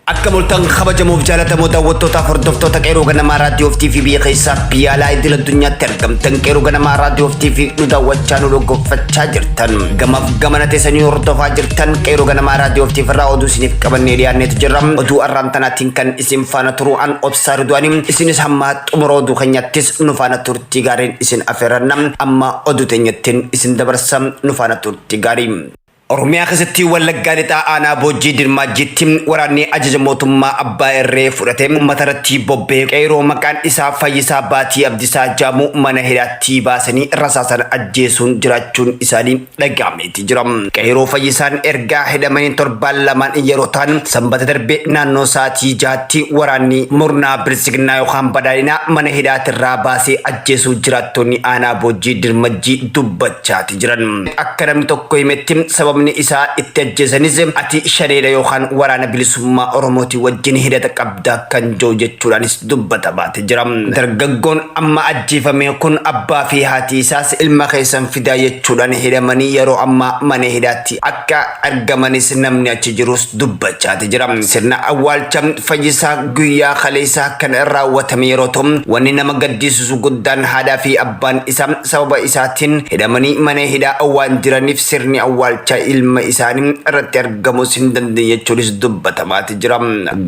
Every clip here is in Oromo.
Akka mul'atan kabajamuuf jaalatamoo daawwattoota hordoftoota qeerroo ganamaa raadiyoo fi TV keessaa biyya idil addunyaatti argamtan qeerroo ganamaa raadiyoo fi TV nu daawwachaa nu dhaggeeffachaa jirtan gamaaf gamana teessanii hordofaa jirtan qeerroo ganamaa raadiyoo fi TV irraa oduu isiniif qabannee dhiyaanneetu jirra oduu arraan tanaatiin kan isin faana turu an obsaa ridu'anii isinis hamma xumura oduu keenyattis nu faana turtii gaariin isin affeerranna amma oduu teenyattiin isin dabarsa nu faana turtii gaarii. Oromiyaa keessatti wallaggaa lixaa aanaa boojii dirmaajjiitti waraanni ajaja mootummaa abbaa irree fudhatee uummata irratti bobbee qeerroo maqaan isaa Fayyisaa Baatii Abdiisaa jedhamu mana hidhaatti baasanii rasaasan ajjeesuun jiraachuun isaanii dhagahameeti jira. Qeerroo Fayyisaan ergaa hidhamanii torbaan lamaan yeroo ta'an sanbata darbe naannoo sa'aatii 6tti waraanni murnaa bilisignaa yookaan badhaadhinaa mana hidhaatirraa baasee ajjeesuu jiraattonni aanaa boojii dirmaajjii dubbachaati jiran. Akka namni tokko himetti sababa isaa itti ajjeesanis ati shaneedha yookaan waraana bilisummaa Oromooti wajjin hidhata qabda kan jiru jechuudhaanis dubbatamaa jira. Dargaggoon amma ajjeefame kun abbaa fi haati isaas ilma keessan fidaa jechuudhaan hidhamanii yeroo amma mana hidhaatti akka argamanis namni achi jirus dubbachaa jira. Sirna awwaalcha Fayyisaa guyyaa kaleessaa kan raawwatame yeroo ta'u wanni nama gaddisiisu guddaan haadhaa fi abbaan isaa sababa isaatiin hidhamanii mana hidhaa waan jiraniif sirni awwaalcha ilma isaanii irratti argamus hin dandeenye jechuunis dubbatamaa jira.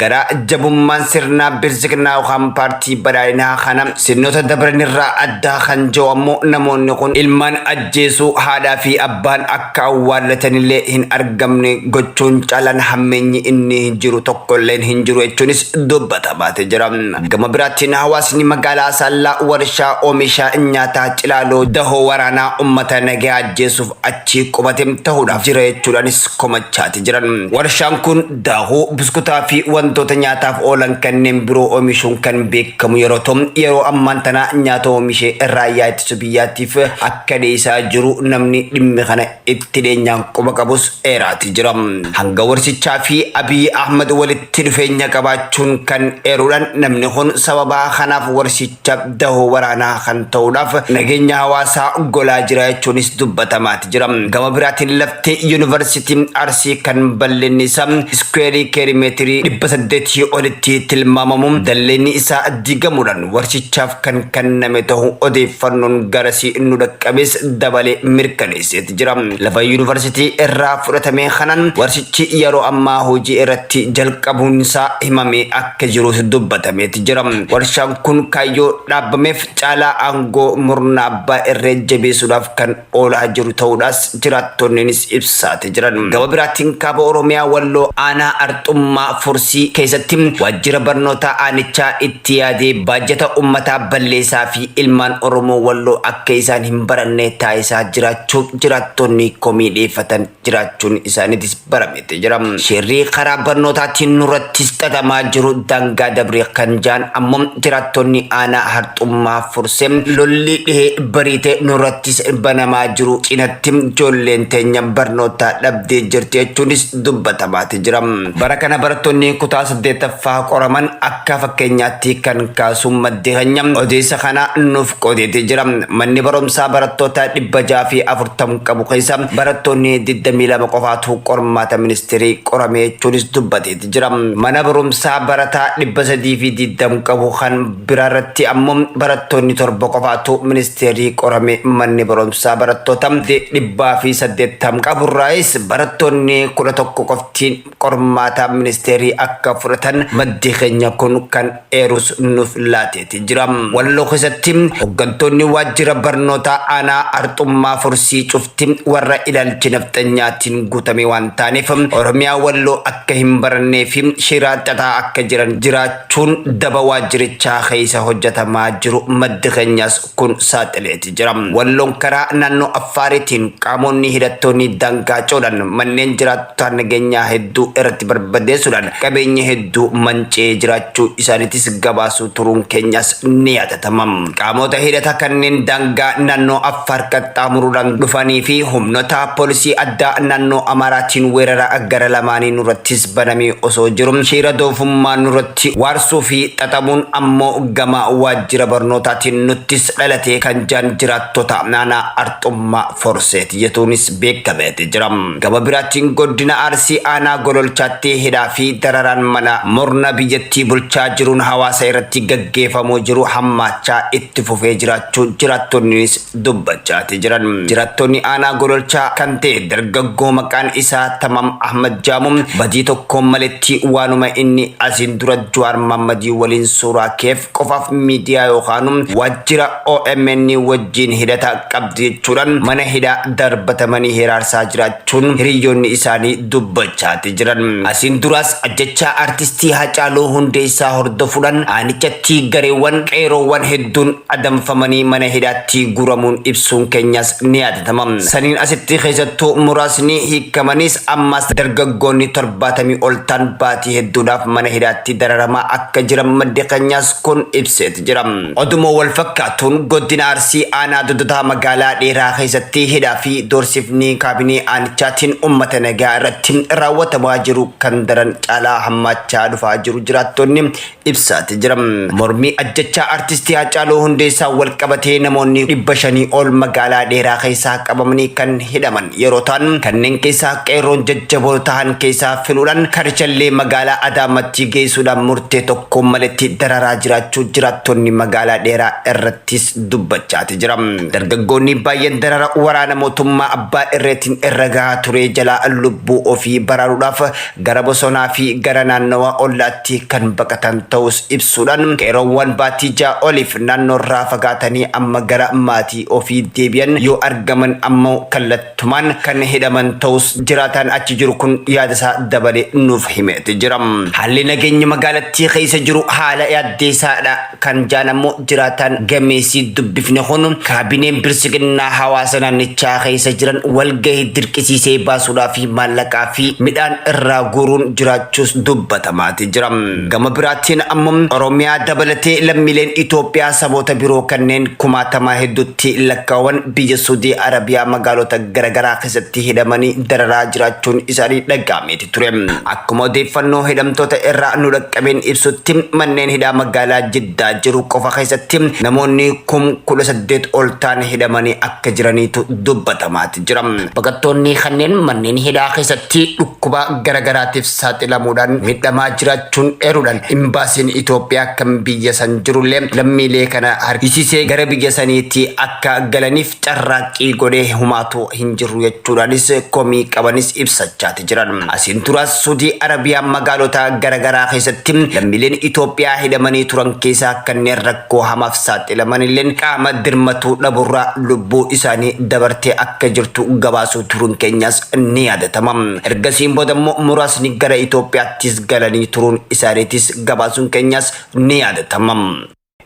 Gara jabummaan sirna bilisignaa yookaan paartii badhaadhinaa kana sirnoota dabran irraa addaa kan jiru ammoo namoonni kun ilmaan ajjeesuu haadhaa fi abbaan akka awwaallatanillee hin argamne gochuun caalaan hammeenyi inni jiru tokkollee hin jiru jechuunis dubbatamaa jira. Gama biraattiin hawaasni magaalaa Asallaa warshaa oomisha nyaataa Cilaaloo dahoo waraanaa uummata nagaa ajjeesuuf achi qubate ta'uudhaaf jira jechuudhaanis komachaati jiran. Warshaan kun daahoo biskuutaa fi wantoota nyaataaf oolan kanneen biroo oomishuun kan beekamu yeroo ta'u yeroo ammaan tana nyaata oomishee raayyaa ittisa biyyaatiif akka dhiyeessaa jiru namni dhimmi kana itti dhiyeenyaan quba qabus eeraati jira. Hanga warshichaa fi Abiy Ahmed walitti dhufeenya qabaachuun kan eeruudhaan namni kun sababa kanaaf warshicha dahoo waraanaa kan ta'uudhaaf nageenya hawaasaa golaa jira jechuunis dubbatamaa jira. Gama biraatiin lafti University Arsii kan bal'inni isaa iskuweerii kiiloomeetirii 800 olitti tilmaamamu dalleenni isaa diigamuudhaan warshichaaf kan kenname ta'uu odeeffannoon garasii nu dhaqqabes dabalee mirkaneesseeti jira. Lafa University irraa fudhatame kanaan warshichi yeroo ammaa hojii irratti jalqabuun isaa himamee akka jirus dubbatameeti jira. Warshaan kun kaayyoo dhaabbameef caalaa aangoo murnaa abbaa irree jabeessuudhaaf kan oolaa jiru ta'uudhaas jiraattonnis ibsaati jiran. Gama biraatiin kaaba Oromiyaa Walloo aanaa Arxummaa Fursii keessatti waajjira barnoota aanichaa itti yaadee baajata uummataa balleessaa fi ilmaan Oromoo Walloo akka isaan hin baranne taasisaa jiraachuu jiraattonni komii dhiyeeffatan jiraachuun isaaniitis barameeti jira. Shirrii karaa barnootaatiin nurrattis xaxamaa jiru daangaa dabree kan jaan ammoo jiraattonni aanaa Arxummaa Fursee lolli dhihee bariitee nurrattis banamaa jiru cinatti ijoolleen teenya barnoota dhabdee jirti jechuunis dubbatamaa jira. Bara kana barattoonni kutaa 8ffaa qoraman akka fakkeenyaatti kan kaasuu madde keenya odeessa kana nuuf qodeeti jira. Manni barumsaa barattoota 640 qabu keessa barattoonni 22 qofaatu qormaata ministeerii qorame jechuunis dubbateeti jira. Mana barumsaa barataa 320 qabu kan biraarratti ammoo barattoonni 7 qofaatu ministeerii qorame. Manni barumsaa barattoota 180 qaburraayis barattoonni 11 qoftiin qormaata ministeerii akka fudhatan maddi keenya kun kan eerus nuuf laateeti jira. Walloo keessatti hooggantoonni waajjira barnoota aanaa Arxummaa Fursii cufti warra ilaalchi nafxanyaatiin guutame waan taaneef Oromiyaa Walloo akka hin barannee fi shiraa xaxaa akka jiran jiraachuun daba waajjirichaa keessa hojjetamaa jiru maddi keenyas kun saaxileeti jira. Walloon karaa naannoo Affaariitiin qaamonni hidhattoonni daangaa coodhan manneen jiraattota nageenyaa hedduu irratti barbadeessuudhaan qabeenya hedduu mancee jiraachuu isaaniitis gabaasuu turuun keenyas ni yaadatama. Qaamota hidhata kanneen daangaa naannoo Affaar qaxxaamuruudhaan dhufanii fi humnoota poolisii addaa naannoo Amaaraatiin weerara gara lamaanii nurrattis banamee osoo jiru shira doofummaa nurratti waarsuu fi xaxamuun ammoo gama waajjira barnootaatiin nuttis dhalatee kan jaan jiraattota naannoo Arxummaa Forseeti jechuunis beekameeti. himeeti jira. Gama biraatiin godina Arsii aanaa Gololchaatti hidhaa fi dararaan mana murna biyyattii bulchaa jiruun hawaasa irratti gaggeeffamaa jiru hammaachaa itti fufee jiraachuu jiraattonnis dubbachaati jiran. Jiraattonni aanaa Gololchaa kan ta'e dargaggoo maqaan isaa Tamam Ahmad Jaamum badii tokkoon maletti waanuma inni asiin dura Jawaar Mohammadii waliin suuraa keef qofaaf miidiyaa yookaan waajjira OMN wajjin hidhata qabdi jechuudhaan mana hidhaa darbatamanii hiraarsaa jiraachuun hiriyoonni isaanii dubbachaati jiran. Asiin duras ajjechaa artistii Hacaaluu Hundeessaa hordofuudhaan aanichatti gareewwan qeeroowwan hedduun adamfamanii mana hidhaatti guramuun ibsuun keenyas ni yaadatama. Saniin asitti keessattuu muraasni hiikamanis ammas dargaggoonni 70 ol ta'an baatii hedduudhaaf mana hidhaatti dararamaa akka jiran maddi keenyas kun ibseeti jira. Oduma wal fakkaatuun godina Arsii aanaa Dodotaa magaalaa dheeraa keessatti hidhaa fi doorsifni kaabinee aanichaatiin uummata nagaa irratti raawwatamaa jiru kan daran caalaa hammaachaa dhufaa jiru jiraattonni ibsaati jira. Mormii ajjechaa artistii Hacaaluu Hundeessaa wal qabatee namoonni 500 ol magaalaa dheeraa keessaa qabamanii kan hidhaman yeroo ta'an kanneen keessaa qeerroon jajjaboo ta'an keessaa filuudhaan karichallee magaalaa Adaamaatti geessuudhaan murtee tokko maletti dararaa jiraachuu jiraattonni magaalaa dheeraa irrattis dubbachaati jira. Dargaggoonni baay'een darara waraana mootummaa abbaa irreetiin irra gahaa ture jalaa lubbuu ofii baraaruudhaaf gara bosonaa fi gara naannawa ollaatti kan baqatan ta'us ibsuudhaan qeerroowwan baatii ja'a oliif naannoorraa fagaatanii amma gara maatii ofii deebi'an yoo argaman ammoo kallattumaan kan hidhaman ta'us jiraataan achi jiru kun yaadasaa dabalee nuuf himeeti jira. Haalli nageenya magaalattii keessa jiru haala yaaddeessaadha kan jaan ammoo jiraataan gameessii dubbifne kun kaabineen bilisiginnaa hawaasa naannichaa keessa jiran walgahii dirqisiisee baasuudhaa fi maallaqaa fi midhaan irraa guuruun jiraachuus dubbatamaati jira. Gama biraatiin ammoo Oromiyaa dabalatee lammiileen Itoophiyaa saboota biroo kanneen kumaatamaa hedduutti lakkaawwan biyya Saudi Arabiyaa magaalota garaagaraa keessatti hidhamanii dararaa jiraachuun isaanii dhaga'ameeti ture. Akkuma odeeffannoo hidhamtoota irraa nu dhaqqabeen ibsutti manneen hidhaa magaalaa Jiddaa jiru qofa keessatti namoonni 18,000 ol ta'an hidhamanii akka jiraniitu dubbatamaati jira. Baqattoonni kanneen manneen hidhaa keessatti dhukkuba garaagaraatiif saaxilamuudhaan miidhamaa jiraachuun eeruudhaan imbaasiin Itoophiyaa kan biyya san jirullee lammiilee kana harkisisee gara biyya saniitti akka galaniif carraaqqii godhee humaatu hin jiru jechuudhaanis komii qabanis ibsachaati jiran. Asiin duras Saudi Arabiyaa magaalota garaagaraa keessatti lammiileen Itoophiyaa hidhamanii turan keessaa kanneen rakkoo hamaaf saaxilamanillee qaama dirmatuu dhaburraa lubbuu isaanii dabartee akka jirtu gabaasuu turuun keenyas ni yaadatama. Ergasiin boodammoo muraasni gara Itoophiyaattis galanii turuun isaaniitis gabaasuun keenyas ni yaadatama.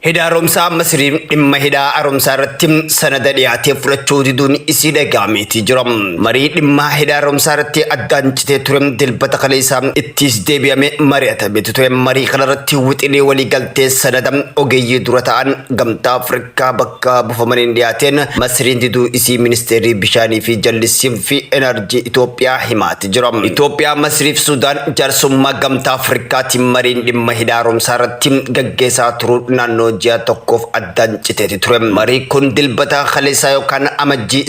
Hidhaa haaromsaa Masriin dhimma hidhaa haaromsaa irratti sanada dhiyaatee fudhachuu diduun isii dhaga'ameeti jira. Marii dhimma hidhaa haaromsaa irratti addaan citee ture dilbata kaleessaa ittis deebi'ame mari'atameeti ture. Marii kanarratti wixinee waliigaltee sanada ogeeyyii dura ta'an gamtaa Afrikaa bakka buufamaniin dhiyaateen Masriin diduu isii ministeerri bishaanii fi jallisii fi enerjii Itoophiyaa himaati jira. Itoophiyaa, Masrii fi Sudaan jaarsummaa gamtaa Afrikaatiin mariin dhimma hidhaa haaromsaa irratti gaggeessaa turuun naannoo ji'a tokkoof addaan citeeti ture. Marii kun dilbata kaleessaa yookaan amajjii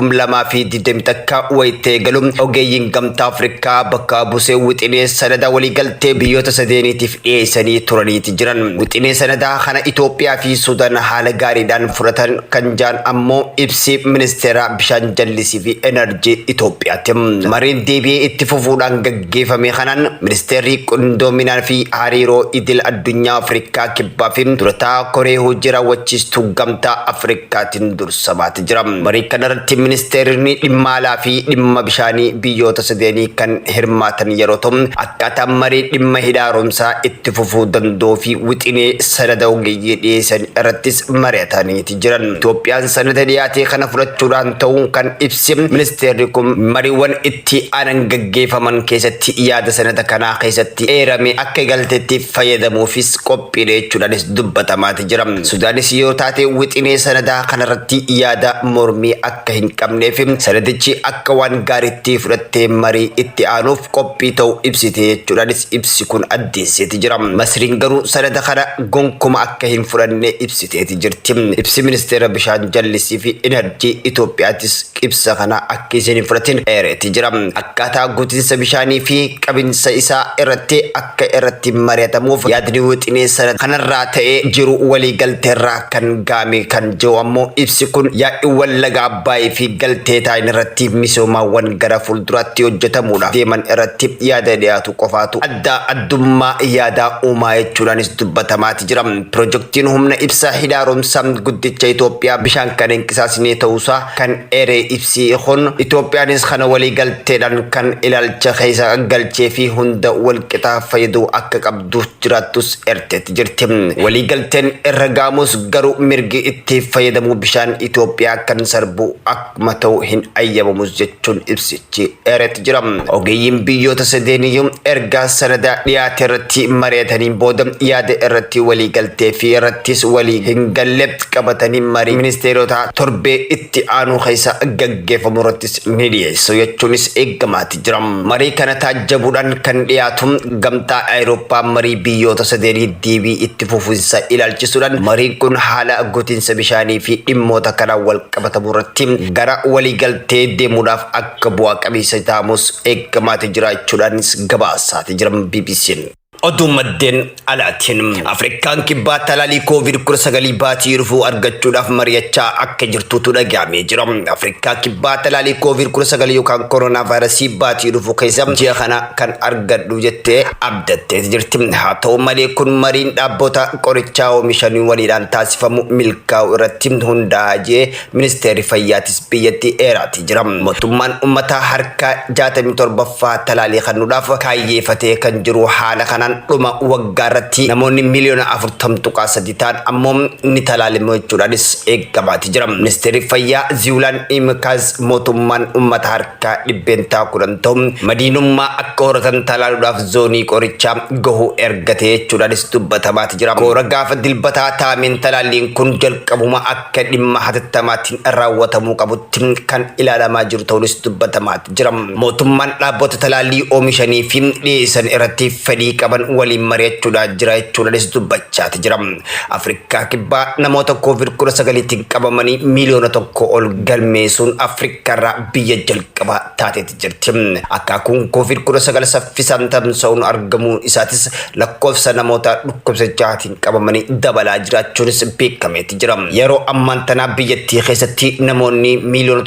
3/2020 akka wayitee galu ogeeyyiin gamtaa Afrikaa bakka buusee wixinee sanada waliigaltee biyyoota sadeeniitiif dhiyeessanii turaniiti jiran. Wixinee sanadaa kana Itoophiyaa fi Sudaan haala gaariidhaan fudhatan kan jaan ammoo ibsi ministeera bishaan jallisii fi enerjii Itoophiyaati. Mariin deebi'ee itti fufuudhaan gaggeeffame kanaan ministeerri qindoominaa fi hariiroo idil addunyaa Afrikaa kibbaa fi durataa koree hojii raawwachiistuu gamtaa Afrikaatiin dursamaati jira. Marii kanarratti ministeerri dhimma alaa fi dhimma bishaanii biyyoota sadeenii kan hirmaatan yeroo ta'u akkaataan marii dhimma hidhaa haaromsaa itti fufuu danda'uu fi wixinee sanada ogeeyyii dhiyeessan irrattis mari'ataniiti jiran. Itoophiyaan sanada dhiyaatee kana fudhachuudhaan ta'uu kan ibsi ministeerri kun mariiwwan itti aanan gaggeeffaman keessatti yaada sanada kanaa keessatti eerame akka galteetti fayyadamuufis qophiidha jechuudhaanis dubbatamaa jira. Sudaanis yoo taate wixinee sanadaa kanarratti yaada mormii akka hin qabneef sanadichi akka waan gaariitti fudhattee marii itti aanuuf qophii ta'uu ibsite jechuudhaanis ibsi kun addeesseeti jira. Masriin garuu sanada kana gonkuma akka hin fudhanne ibsiteeti jirti. Ibsi ministeera bishaan jallisii fi enerjii Itoophiyaattis ibsa kana akka isin hin fudhatin eereeti jira. Akkaataa guutinsa bishaanii fi qabinsa isaa irratti akka irratti mari'atamuuf yaadni wixinee sanada kanarraa ta'ee jiru walii galteerraa kan gaame kan jiru ammoo ibsi kun yaa'ii laga Abbaayii fi galtee taa'in irratti misoomaawwan gara fuulduraatti hojjetamuudhaaf deeman irratti yaada dhiyaatu qofaatu addummaa yaada uumaa jechuudhaanis dubbatamaa jira. Pirojektiin humna ibsaa hidhaaromsaa guddicha Itoophiyaa bishaan kan hin qisaasine ta'uusaa kan eeree ibsi kun Itoophiyaanis kana walii galteedhaan kan ilaalcha keessa galchee fi hunda walqixaa fayyaduu akka qabdu jiraattus eerteetti jirti. Walii galteen irra gaamus garuu mirgi itti fayyadamuu bishaan Itoophiyaa kan sarbu akkuma ta'u hin ayyamamus jechuun ibsichi eereetti jira. Ogeeyyiin biyyoota sadeeniyyuu ergaa sanada dhiyaate irratti mari'atanii booda yaada irratti walii galtee fi irrattis walii hin galle qabatanii marii ministeerota torbee itti aanu keessa gaggeeffamu irrattis ni dhiyeessu jechuunis eegamaati jira. Marii kana taajjabuudhaan kan dhiyaatu gamtaa Awurooppaa marii biyyoota sadeenii deebii itti fufuunsa ilaalchisuudhaan mariin kun haala guutinsa bishaanii fi dhimmoota kanaan wal qabatamu irratti gara walii galtee deemuudhaaf akka bu'aa qabeessa ta'amus eegamaati jira jechuudhaanis gabaasaati jira BBC'n. Oduu maddeen alaatiin Afrikaan kibbaa talaalii COVID-19 baatii dhufuu argachuudhaaf mari'achaa akka jirtutu dhaga'amee jira. Afrikaa kibbaa talaalii COVID-19 yookaan koronaa vaayirasii baatii dhufuu keessa ji'a kana kan argadhu jettee abdattee jirti. Haa ta'u malee kun mariin dhaabbota qorichaa oomishanii waliidhaan taasifamu milkaa'u irratti hundaa'ee ministeerri fayyaatis biyyatti eeraati jira. Mootummaan uummataa harka 67ffaa talaalii kennuudhaaf kaayyeeffatee kan jiru haala kanaan dhuma waggaa irratti namoonni miliyoona 40.3 ta'an ammoo ni talaalamu jechuudhaanis eegamaati jira. Ministeerri fayyaa Ziwulaan Imikaaz mootummaan uummata harka 10 ta'u madiinummaa akka horatan talaaluudhaaf zoonii qorichaa gahu ergatee jechuudhaanis dubbatamaati jira. Koora gaafa dilbataa taa'ameen talaalliin kun jalqabuma akka dhimma hatattamaan raawwatamuu qabutti kan ilaalamaa jiru ta'uunis dubbatamaati jira. Mootummaan dhaabbota talaallii oomishanii fi dhiyeessan irratti fedhii qaban waliin mari'achuudhaan jira jechuudhaanis dubbachaati jira. Afrikaa kibbaa namoota COVID-19tiin qabamanii miliyoona 1 ol galmeessuun Afrikaarraa biyya jalqabaa taateeti jirti. Akkaakuun COVID-19 saffisaan tamsa'uun argamuu isaatis lakkoofsa namoota dhukkubsachaatiin qabamanii dabalaa jiraachuunis beekameeti jira. Yeroo ammaan tanaa biyyattii keessatti namoonni miliyoona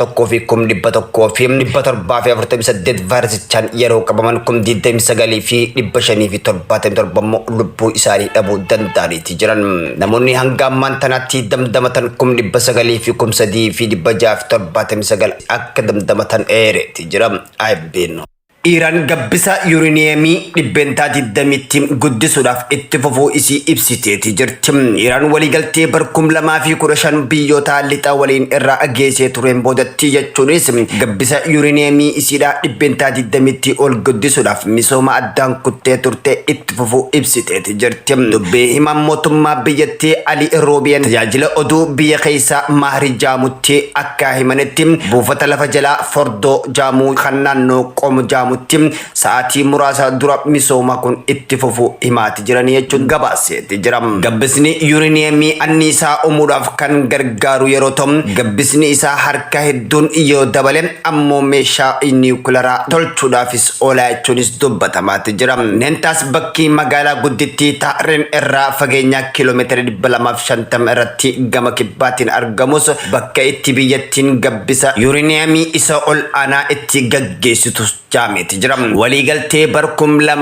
1,100,748 vaayirasichaan yeroo qabaman 29 fi 577 lubbuu isaanii dhabuu danda'aniiti jiran. Namoonni hanga ammaan tanaatti damdamatan 900 fi 3,679 akka damdamatan eereeti jira. Ayibbeenu. Iiraan gabbisa yuurineemii dhibbentaa 20tti guddisuudhaaf itti fufuu isii ibsiteeti jirti. Iiraan waliigaltee bara 2015 biyyoota lixa waliin irraa geessee tureen boodatti jechuunis gabbisa yuurineemii isiidhaa dhibbentaa 20tti ol guddisuudhaaf misooma addaan kuttee turte itti fufuu ibsiteeti jirti. Dubbii himaan mootummaa biyyattii Ali Roobiyaan tajaajila oduu biyya keessaa Mahri Jaamutti akka himanitti buufata lafa jalaa Fordoo Jaamuu kan naannoo Qoom Jaamuu sa'aatii muraasa dura misooma kun itti fufuu himaati jiranii jechuun gabaaseeti jira. Gabbisni yuurineemii anniisaa uumuudhaaf kan gargaaru yeroo ta'u gabbisni isaa harka hedduun yoo dabale ammoo meeshaa niwukilaraa tolchuudhaafis oola jechuunis dubbatamaati jira. Neentaas bakki magaalaa guddittii Taareen irraa fageenya kiiloomeetira 250 irratti gama kibbaatiin argamus bakka itti biyyattiin gabbisa yuurineemii isa ol aanaa itti gaggeessitus jaameti jira. Waliigaltee bara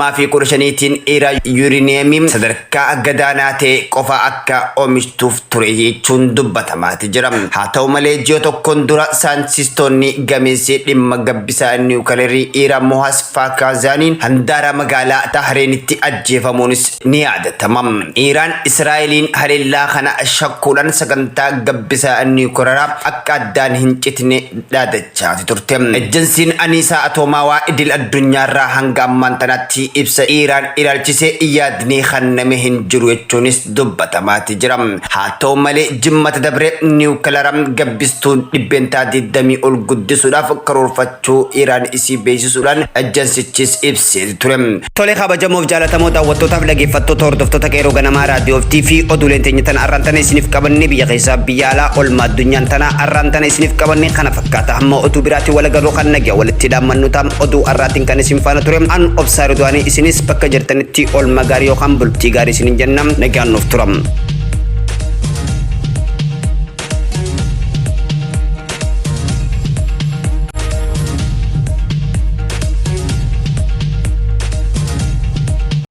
2015tiin Iiraan yuurineemii sadarkaa gadaanaa ta'e qofa akka oomishtuuf ture jechuun dubbatamaati jira. Haa ta'u malee ji'a tokkoon dura saayintistoonni gameessee dhimma gabbisaa niwukilarii Iiraan Mohaas Faakazaaniin handaara magaalaa Tahreenitti ajjeefamuunis ni yaadatama. Iiraan Israa'eliin haleellaa kana shakkuudhaan sagantaa gabbisaa niwukilaraa akka addaan hin citne dhaadachaati turte. Ejensiin anniisaa atoomaa idil idil addunyaa irraa hanga ammaan tanatti ibsa Iraan ilaalchise yaadni kanname hin jiru jechuunis dubbatamaati jira. Haa ta'u malee jimmata dabre niwukilaara gabbistuun dhibbeentaa 20 ol guddisuudhaaf karoorfachuu Iraan isii beeksisuudhaan ajansichis ibsee ture. Tole kabajamoo jaalatamoo daawwattootaaf dhaggeeffattoota hordoftoota qeerroo ganamaa raadiyoo TV oduuleen teenya tana arraantana isiniif qabanne biyya keessaa biyya alaa olmaa addunyaan tana arraantana isiniif qabanne kana fakkaata hamma oduu biraatti walagaroo kan nagaa walitti dhaammannu taam oduu arraatiin kan isin faana ture an obsaa Ridwaanii isinis bakka jirtanitti olma gaarii yookaan bultii gaarii isinin jennam nagaan nuuf turam.